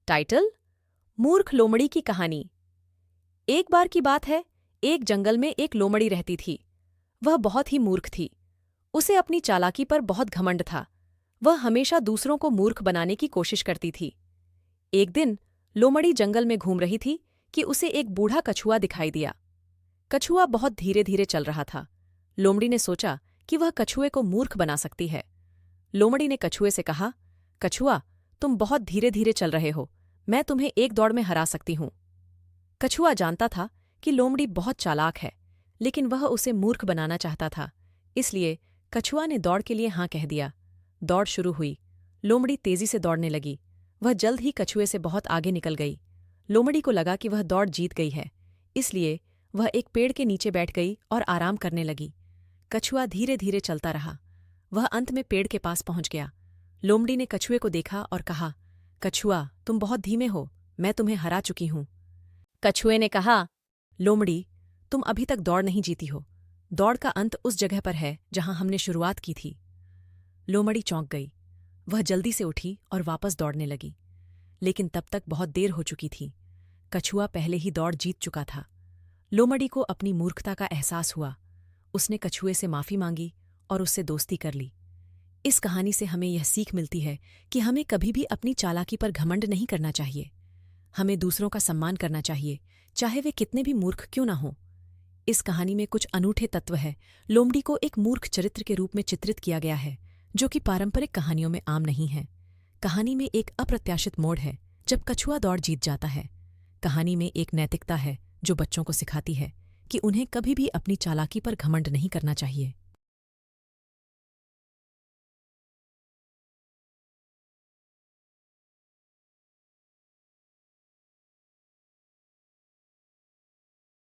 Title: मूर्ख लोमड़ी की कहानी। एक बार की बात है, एक जंगल में एक लोमड़ी रहती थी। वह बहुत ही मूर्ख थी। उसे अपनी चालाकी पर बहुत घमंड था। वह हमेशा दूसरों को मूर्ख बनाने की कोशिश करती थी। एक दिन लोमड़ी जंगल में घूम रही थी कि उसे एक बूढ़ा कछुआ दिखाई दिया। कछुआ बहुत धीरे धीरे चल रहा था। लोमड़ी ने सोचा कि वह कछुए को मूर्ख बना सकती है। लोमड़ी ने कछुए से कहा, कछुआ, तुम बहुत धीरे धीरे चल रहे हो, मैं तुम्हें एक दौड़ में हरा सकती हूं। कछुआ जानता था कि लोमड़ी बहुत चालाक है, लेकिन वह उसे मूर्ख बनाना चाहता था। इसलिए कछुआ ने दौड़ के लिए हाँ कह दिया। दौड़ शुरू हुई। लोमड़ी तेजी से दौड़ने लगी। वह जल्द ही कछुए से बहुत आगे निकल गई। लोमड़ी को लगा कि वह दौड़ जीत गई है, इसलिए वह एक पेड़ के नीचे बैठ गई और आराम करने लगी। कछुआ धीरे धीरे चलता रहा। वह अंत में पेड़ के पास पहुंच गया। लोमड़ी ने कछुए को देखा और कहा, कछुआ, तुम बहुत धीमे हो, मैं तुम्हें हरा चुकी हूं। कछुए ने कहा, लोमड़ी, तुम अभी तक दौड़ नहीं जीती हो। दौड़ का अंत उस जगह पर है जहां हमने शुरुआत की थी। लोमड़ी चौंक गई। वह जल्दी से उठी और वापस दौड़ने लगी, लेकिन तब तक बहुत देर हो चुकी थी। कछुआ पहले ही दौड़ जीत चुका था। लोमड़ी को अपनी मूर्खता का एहसास हुआ। उसने कछुए से माफी मांगी और उससे दोस्ती कर ली। इस कहानी से हमें यह सीख मिलती है कि हमें कभी भी अपनी चालाकी पर घमंड नहीं करना चाहिए। हमें दूसरों का सम्मान करना चाहिए, चाहे वे कितने भी मूर्ख क्यों ना हों। इस कहानी में कुछ अनूठे तत्व है। लोमड़ी को एक मूर्ख चरित्र के रूप में चित्रित किया गया है, जो कि पारंपरिक कहानियों में आम नहीं है। कहानी में एक अप्रत्याशित मोड़ है जब कछुआ दौड़ जीत जाता है। कहानी में एक नैतिकता है जो बच्चों को सिखाती है कि उन्हें कभी भी अपनी चालाकी पर घमंड नहीं करना चाहिए।